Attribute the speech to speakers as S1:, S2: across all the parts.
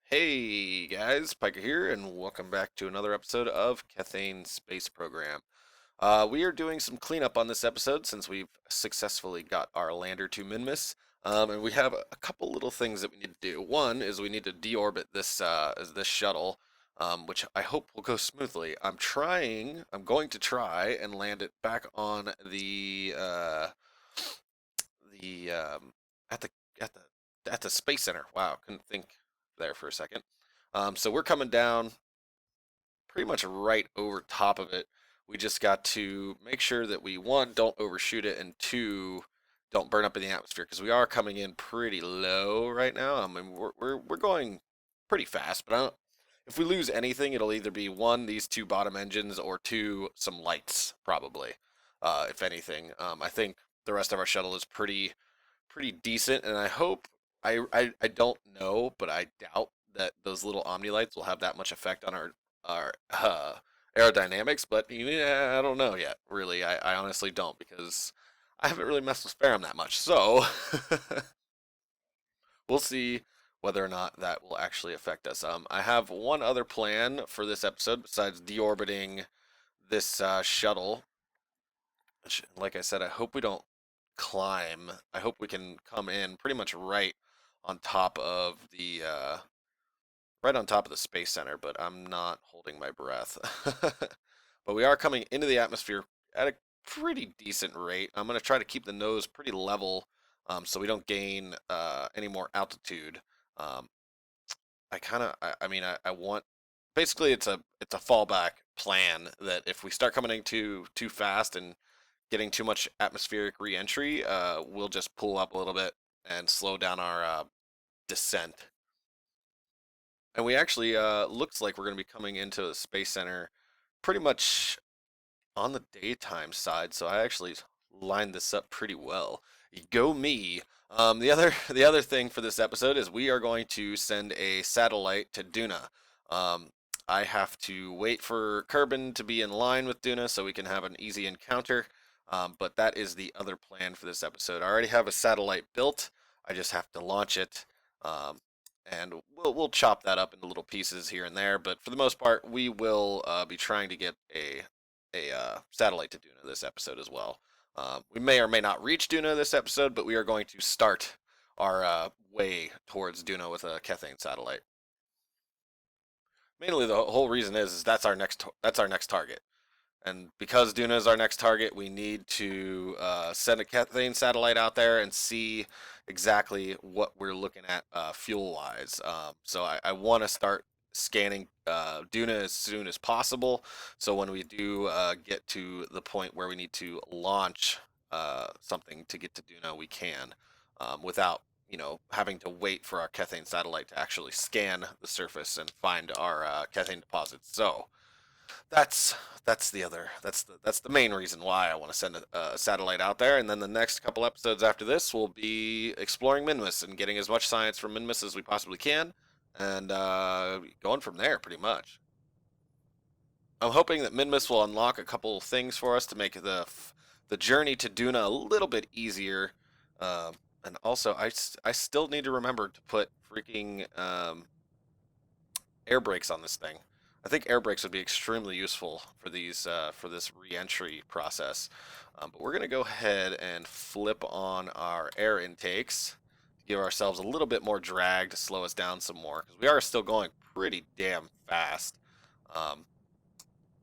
S1: Hey guys, Pyker here, and welcome back to another episode of Kethane Space Program. We are doing some cleanup on this episode since we've successfully got our lander to Minmus, and we have a couple little things that we need to do. One is we need to deorbit this shuttle, which I hope will go smoothly. I'm going to try and land it back on the at the at the space center. Wow, couldn't think there for a second. So we're coming down pretty much right over top of it. We just got to make sure that we, one, don't overshoot it, and two, don't burn up in the atmosphere because we are coming in pretty low right now. I mean, we're going pretty fast, but if we lose anything, it'll either be one, these two bottom engines, or two, some lights probably. If anything, I think the rest of our shuttle is pretty decent, and I hope I don't know, but I doubt that those little omni lights will have that much effect on our aerodynamics. But yeah, I don't know yet. Really, I honestly don't because I haven't really messed with Ferrum that much. So we'll see whether or not that will actually affect us. I have one other plan for this episode besides deorbiting this shuttle. Like I said, I hope we don't climb. I hope we can come in pretty much on top of the uh, right on top of the space center, but I'm not holding my breath. But we are coming into the atmosphere at a pretty decent rate. I'm going to try to keep the nose pretty level, so we don't gain any more altitude. Um, I mean, I want basically it's a fallback plan that if we start coming in too fast and getting too much atmospheric re-entry, we'll just pull up a little bit and slow down our descent. And we actually looks like we're going to be coming into the space center pretty much on the daytime side, so I actually lined this up pretty well. Go me. The other thing for this episode is we are going to send a satellite to Duna. Um, I have to wait for Kerbin to be in line with Duna so we can have an easy encounter. But that is the other plan for this episode. I already have a satellite built. I just have to launch it. Um, and we'll chop that up into little pieces here and there. But for the most part, we will be trying to get a satellite to Duna this episode as well. We may or may not reach Duna this episode, but we are going to start our way towards Duna with a Kethane satellite. Mainly, the whole reason is that's our next target. And because Duna is our next target, we need to send a Kethane satellite out there and see exactly what we're looking at fuel-wise. So I want to start scanning Duna as soon as possible. So when we do get to the point where we need to launch something to get to Duna, we can without having to wait for our Kethane satellite to actually scan the surface and find our Kethane deposits. So that's that's the main reason why I want to send a satellite out there, and then the next couple episodes after this will be exploring Minmus and getting as much science from Minmus as we possibly can, and going from there pretty much. I'm hoping that Minmus will unlock a couple things for us to make the journey to Duna a little bit easier, um, and also I still need to remember to put freaking air brakes on this thing. I think air brakes would be extremely useful for this re-entry process. But we're gonna go ahead and flip on our air intakes to give ourselves a little bit more drag to slow us down some more because we are still going pretty damn fast. Um,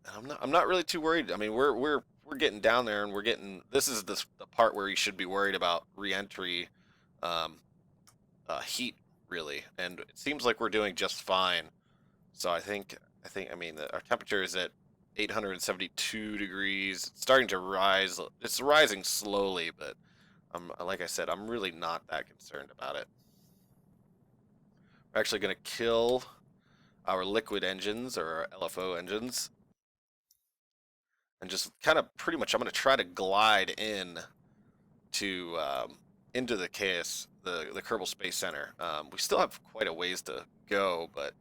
S1: and I'm not really too worried. I mean, we're getting down there and we're getting this is the part where you should be worried about re-entry um, heat really, and it seems like we're doing just fine. So I mean our temperature is at 872 degrees. It's starting to rise. It's rising slowly, but like I said, I'm really not that concerned about it. We're actually going to kill our liquid engines or our LFO engines and just kind of pretty much I'm going to try to glide to into the KS the Kerbal Space Center. We still have quite a ways to go, but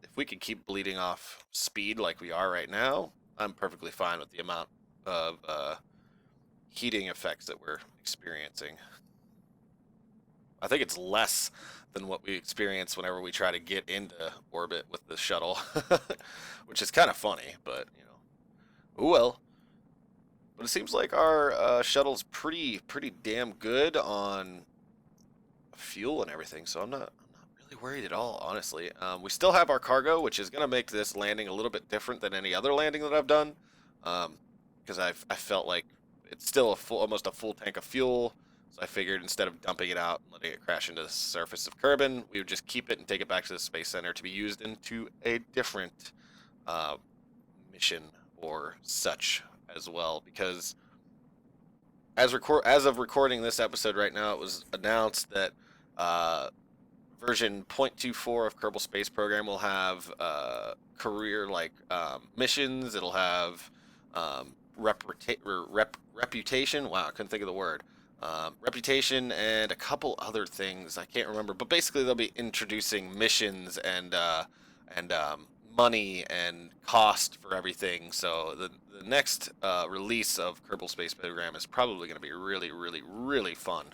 S1: if we can keep bleeding off speed like we are right now, I'm perfectly fine with the amount of heating effects that we're experiencing. I think it's less than what we experience whenever we try to get into orbit with the shuttle, which is kind of funny, but you know, oh well. But it seems like our shuttle's pretty damn good on fuel and everything, so I'm not really worried at all, honestly. We still have our cargo, which is gonna make this landing a little bit different than any other landing that I've done, because I felt like it's still almost a full tank of fuel. So I figured instead of dumping it out and letting it crash into the surface of Kerbin, we would just keep it and take it back to the Space Center to be used into a different uh, mission or such as well. Because as of recording this episode right now, it was announced that uh, version 0.24 of Kerbal Space Program will have career missions. It'll have reputation. Wow, I couldn't think of the word. Reputation and a couple other things I can't remember. But basically, they'll be introducing missions and money and cost for everything. So the next release of Kerbal Space Program is probably going to be really fun.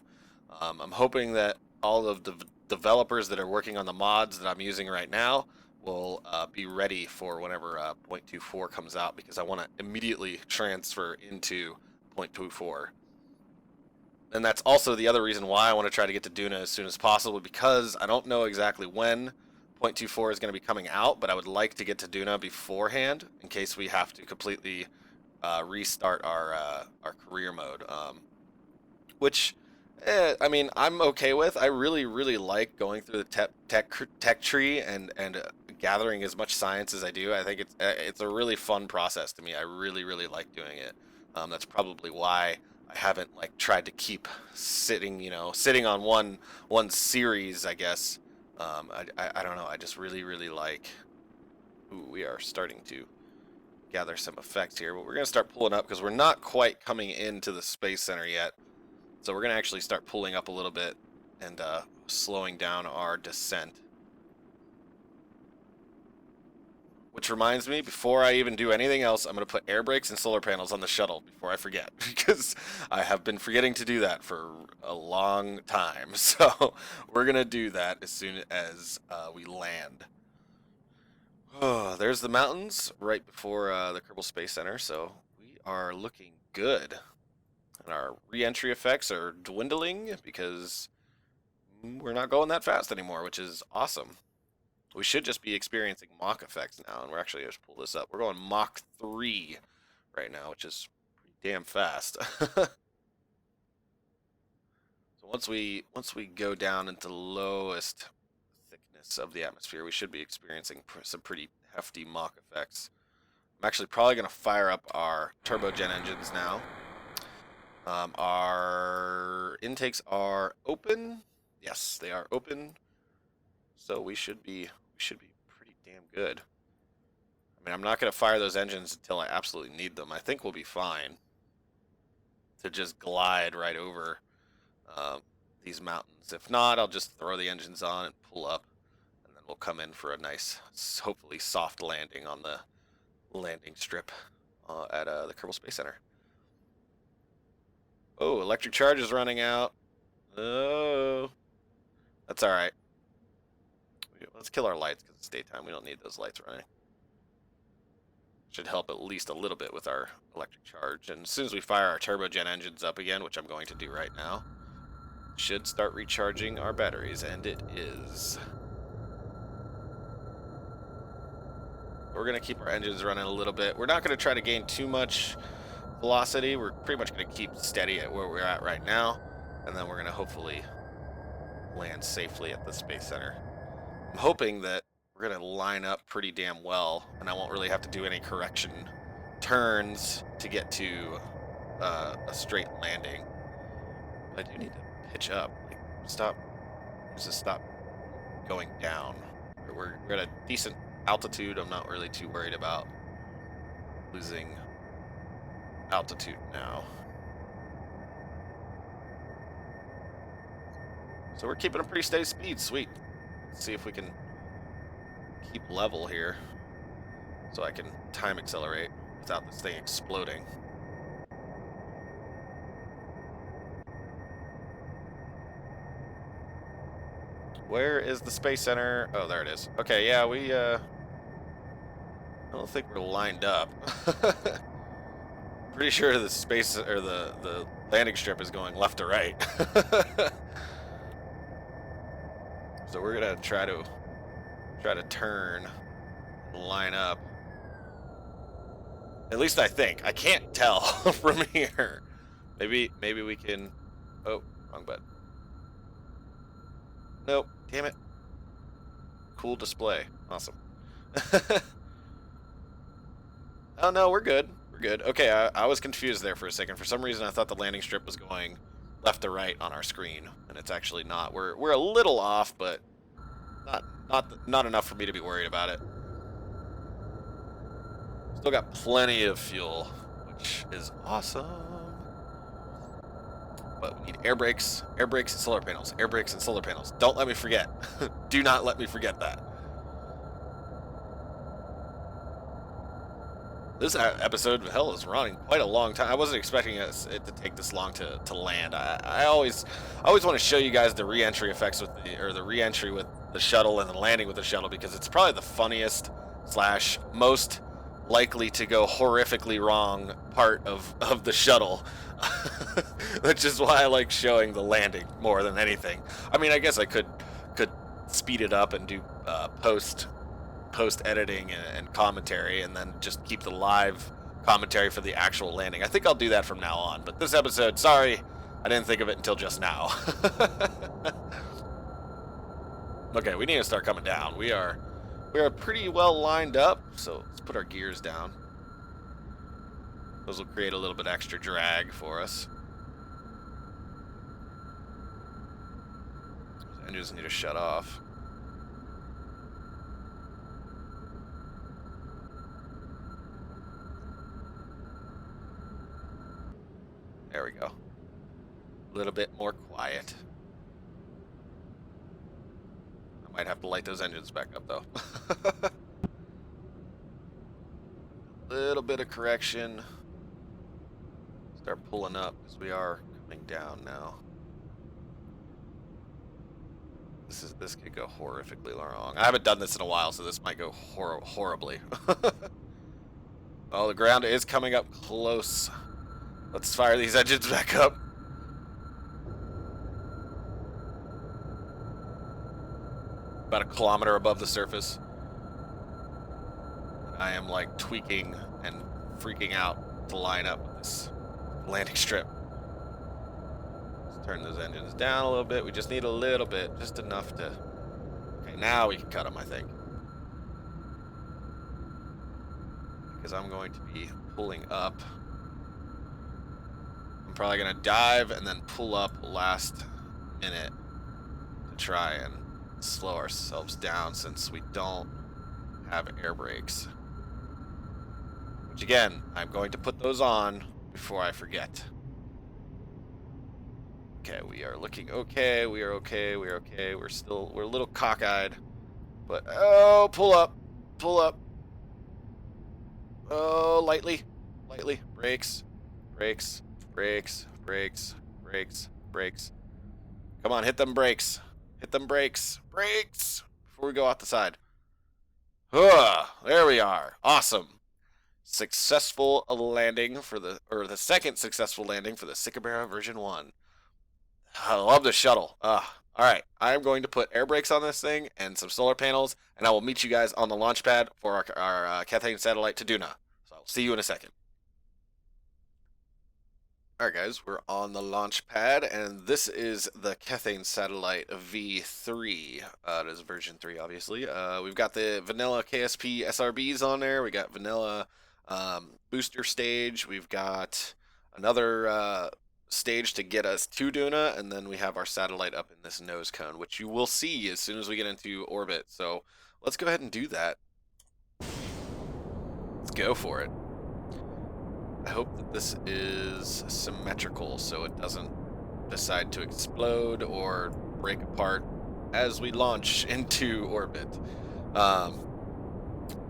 S1: I'm hoping that all of the developers that are working on the mods that I'm using right now will be ready for whenever 0.24 comes out, because I want to immediately transfer into 0.24. And that's also the other reason why I want to try to get to Duna as soon as possible, because I don't know exactly when 0.24 is going to be coming out, but I would like to get to Duna beforehand in case we have to completely restart our career mode, which I mean, I'm okay with. I really like going through the tech tree and gathering as much science as I do. I think it's a really fun process to me. I really like doing it. That's probably why I haven't like tried to keep sitting on one series, I guess. I don't know. I just really like. Ooh, we are starting to gather some effects here, but we're gonna start pulling up because we're not quite coming into the Space Center yet. So we're going to actually start pulling up a little bit and slowing down our descent. Which reminds me, before I even do anything else, I'm going to put air brakes and solar panels on the shuttle before I forget, because I have been forgetting to do that for a long time. So we're going to do that as soon as we land. Oh, there's the mountains right before the Kerbal Space Center, so we are looking good. And our re-entry effects are dwindling because we're not going that fast anymore, which is awesome. We should just be experiencing Mach effects now, and we're actually going to pull this up. We're going Mach 3 right now, which is pretty damn fast. So once we go down into the lowest thickness of the atmosphere, we should be experiencing some pretty hefty Mach effects. I'm actually probably going to fire up our turbogen engines now. Our intakes are open. Yes, they are open. So we should be pretty damn good. I mean, I'm not going to fire those engines until I absolutely need them. I think we'll be fine to just glide right over these mountains. If not, I'll just throw the engines on and pull up, and then we'll come in for a nice, hopefully soft landing on the landing strip at the Kerbal Space Center. Oh, electric charge is running out. Oh, that's all right. Let's kill our lights because it's daytime. We don't need those lights running. Should help at least a little bit with our electric charge. And as soon as we fire our turbogen engines up again, which I'm going to do right now, should start recharging our batteries, and it is. We're going to keep our engines running a little bit. We're not going to try to gain too much velocity. We're pretty much going to keep steady at where we're at right now, and then we're going to hopefully land safely at the Space Center. I'm hoping that we're going to line up pretty damn well, and I won't really have to do any correction turns to get to a straight landing. But I do need to pitch up. Like, stop. Just stop going down. We're at a decent altitude. I'm not really too worried about losing altitude now. So we're keeping a pretty steady speed. Sweet. Let's see if we can keep level here so I can time accelerate without this thing exploding. Where is the Space Center? Oh, there it is. Okay, yeah, I don't think we're lined up. Pretty sure the space or the landing strip is going left to right. So we're gonna try to turn and line up. At least I think. I can't tell from here. Maybe we can. Oh, wrong button. Nope. Damn it. Cool display. Awesome. Oh no, we're good. We're good. Okay, I was confused there for a second. For some reason, I thought the landing strip was going left to right on our screen, and it's actually not. We're a little off, but not enough for me to be worried about it. Still got plenty of fuel, which is awesome. But we need air brakes and solar panels. Air brakes and solar panels. Don't let me forget. Do not let me forget that. This episode, hell, is running quite a long time. I wasn't expecting it to take this long to land. I always want to show you guys the re-entry effects with the re-entry with the shuttle and the landing with the shuttle, because it's probably the funniest / most likely to go horrifically wrong part of the shuttle. Which is why I like showing the landing more than anything. I mean, I guess I could speed it up and do post editing and commentary, and then just keep the live commentary for the actual landing. I think I'll do that from now on. But this episode, sorry, I didn't think of it until just now. Okay, we need to start coming down. We are pretty well lined up, so let's put our gears down. Those will create a little bit extra drag for us. Those engines need to shut off. There we go. A little bit more quiet. I might have to light those engines back up, though. Little bit of correction. Start pulling up, because we are coming down now. This could go horrifically wrong. I haven't done this in a while, so this might go horribly. Oh, the ground is coming up close. Let's fire these engines back up. About 1 kilometer above the surface. I am like tweaking and freaking out to line up with this landing strip. Let's turn those engines down a little bit. We just need a little bit, just enough to... Okay, now we can cut them, I think. Because I'm going to be pulling up. I'm probably going to dive and then pull up last minute to try and slow ourselves down, since we don't have air brakes. Which again, I'm going to put those on before I forget. Okay, we are looking okay. We are okay. We are okay. We're a little cockeyed, but oh, pull up, pull up. Oh, lightly, brakes, brakes, brakes, brakes, brakes, brakes. Come on, hit them brakes. Hit them brakes. Brakes! Before we go out the side. There we are. Awesome. Successful landing for the second successful landing for the Sycamore version 1. I love the shuttle. Alright, I'm going to put air brakes on this thing and some solar panels, and I will meet you guys on the launch pad for our Kethane satellite to Duna. So I'll see you in a second. Alright guys, we're on the launch pad, and this is the Kethane Satellite V3. It is version 3, obviously. We've got the vanilla KSP SRBs on there. We got vanilla booster stage. We've got another stage to get us to Duna, and then we have our satellite up in this nose cone, which you will see as soon as we get into orbit. So let's go ahead and do that. Let's go for it. I hope that this is symmetrical so it doesn't decide to explode or break apart as we launch into orbit.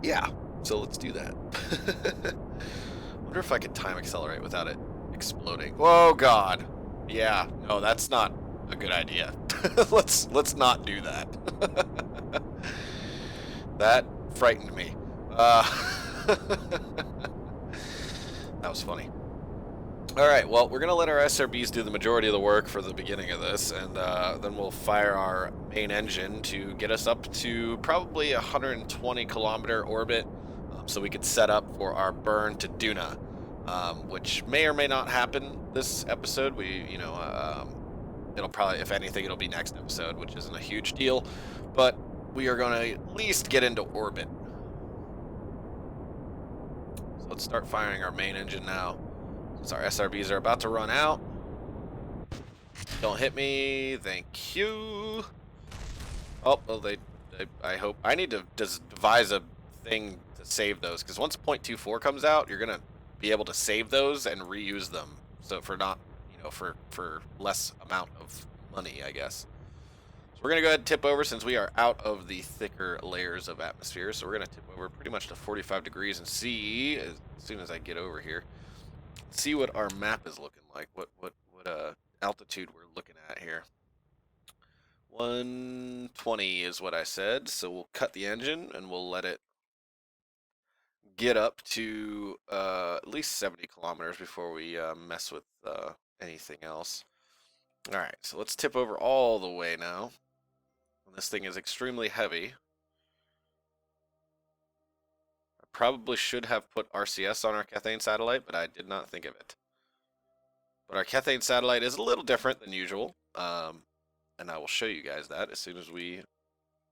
S1: Yeah, so let's do that. I wonder if I could time accelerate without it exploding. Oh god. Yeah, no, that's not a good idea. Let's not do that. That frightened me. That was funny. Alright, well, we're going to let our SRBs do the majority of the work for the beginning of this, and then we'll fire our main engine to get us up to probably a 120-kilometer orbit, so we could set up for our burn to Duna, which may or may not happen this episode. It'll probably, if anything, it'll be next episode, which isn't a huge deal, but we are going to at least get into orbit. So let's start firing our main engine now. So our SRBs are about to run out. Don't hit me. Thank you. Oh, well, I hope. I need to devise a thing to save those, because once 0.24 comes out, you're going to be able to save those and reuse them. So for not, for less amount of money, I guess. So we're going to go ahead and tip over since we are out of the thicker layers of atmosphere. So we're going to tip over pretty much to 45 degrees and see, as soon as I get over here, see what our map is looking like, what altitude we're looking at here. 120 is what I said, so we'll cut the engine and we'll let it get up to at least 70 kilometers before we mess with anything else. Alright, so let's tip over all the way now. This thing is extremely heavy. I probably should have put RCS on our Kethane satellite, but I did not think of it. But our Kethane satellite is a little different than usual, and I will show you guys that as soon as we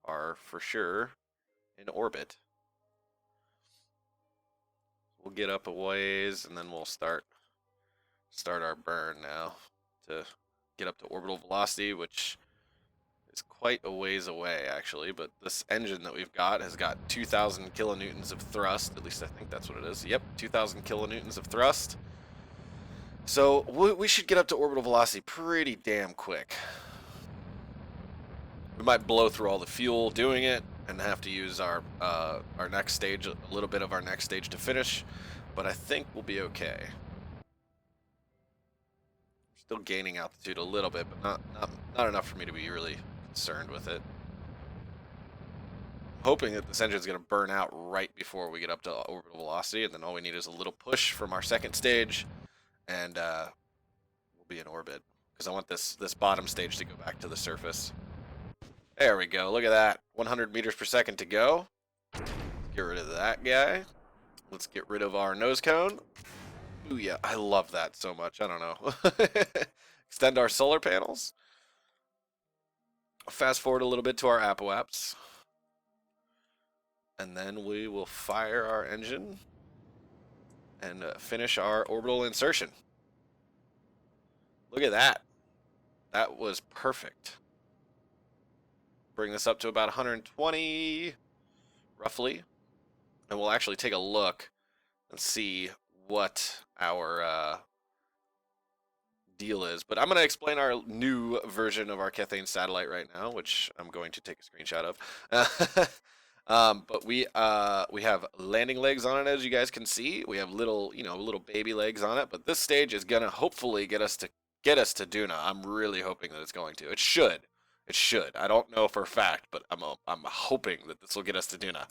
S1: are for sure in orbit. We'll get up a ways, and then we'll start our burn now to get up to orbital velocity, which is quite a ways away actually. But this engine that we've got has got 2,000 kilonewtons of thrust. At least I think that's what it is. Yep, 2,000 kilonewtons of thrust. So we should get up to orbital velocity pretty damn quick. We might blow through all the fuel doing it and have to use our next stage, a little bit of our next stage to finish, but I think we'll be okay. Still gaining altitude a little bit, but not enough for me to be really concerned with it. I'm hoping that this engine's going to burn out right before we get up to orbital velocity, and then all we need is a little push from our second stage, and we'll be in orbit. Because I want this bottom stage to go back to the surface. There we go. Look at that. 100 meters per second to go. Let's get rid of that guy. Let's get rid of our nose cone. Ooh, yeah. I love that so much. I don't know. Extend our solar panels. Fast forward a little bit to our apoaps. And then we will fire our engine and finish our orbital insertion. Look at that. That was perfect. Bring this up to about 120, roughly. And we'll actually take a look and see what our deal is. But I'm going to explain our new version of our Kethane satellite right now, which I'm going to take a screenshot of. But we have landing legs on it, as you guys can see. We have little baby legs on it. But this stage is gonna hopefully get us to Duna. I'm really hoping that it's going to. It should. It should. I don't know for a fact, but I'm hoping that this will get us to Duna.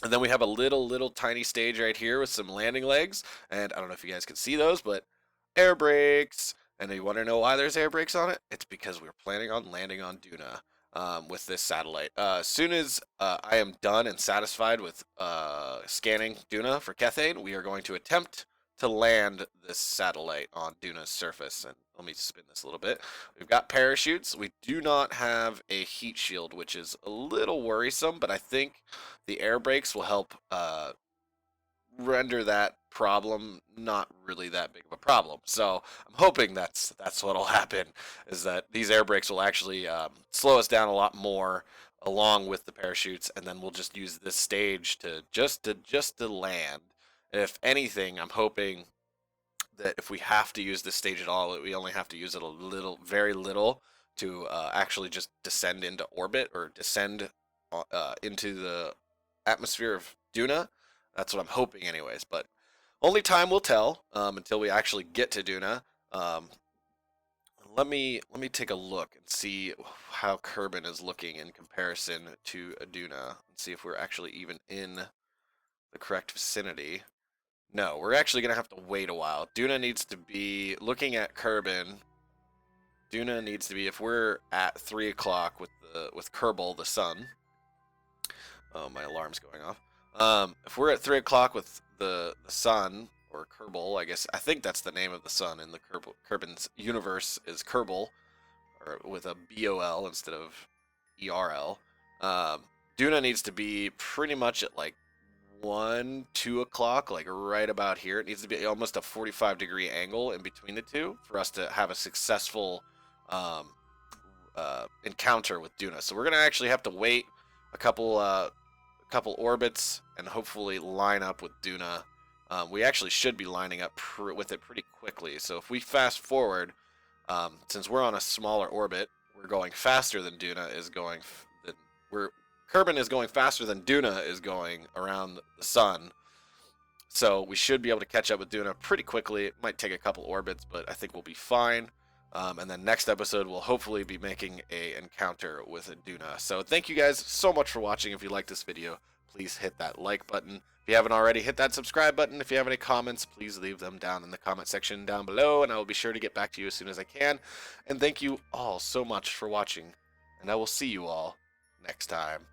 S1: And then we have a little tiny stage right here with some landing legs, and I don't know if you guys can see those, but air brakes. And you want to know why there's air brakes on it? It's because we're planning on landing on Duna. With this satellite. As soon as I am done and satisfied with scanning Duna for Kethane, we are going to attempt to land this satellite on Duna's surface. And let me spin this a little bit. We've got parachutes. We do not have a heat shield, which is a little worrisome, but I think the air brakes will help render that problem not really that big of a problem. So I'm hoping that's what'll happen, is that these air brakes will actually slow us down a lot more along with the parachutes, and then we'll just use this stage to just to land. If anything, I'm hoping that if we have to use this stage at all, we only have to use it a little, very little, to actually just descend into orbit, or descend into the atmosphere of Duna. That's what I'm hoping anyways, but only time will tell until we actually get to Duna. let me take a look and see how Kerbin is looking in comparison to Aduna, and see if we're actually even in the correct vicinity. No, we're actually gonna have to wait a while. Duna needs to be looking at Kerbin. Duna needs to be if we're at 3 o'clock with Kerbal the sun. Oh, my alarm's going off. If we're at 3 o'clock with the sun or Kerbal, I think that's the name of the sun in the Kerbin's universe is Kerbal, or with a BOL instead of ERL. Duna needs to be pretty much at like 2 o'clock, like right about here. It needs to be almost a 45-degree angle in between the two for us to have a successful um, encounter with Duna. So we're gonna actually have to wait a couple orbits and hopefully line up with Duna. We actually should be lining up with it pretty quickly. So if we fast forward, since we're on a smaller orbit, we're going faster than Duna is going. Kerbin is going faster than Duna is going around the sun. So we should be able to catch up with Duna pretty quickly. It might take a couple orbits, but I think we'll be fine. And then next episode, we'll hopefully be making a encounter with Duna. So thank you guys so much for watching. If you like this video, please hit that like button. If you haven't already, hit that subscribe button. If you have any comments, please leave them down in the comment section down below, and I will be sure to get back to you as soon as I can. And thank you all so much for watching, and I will see you all next time.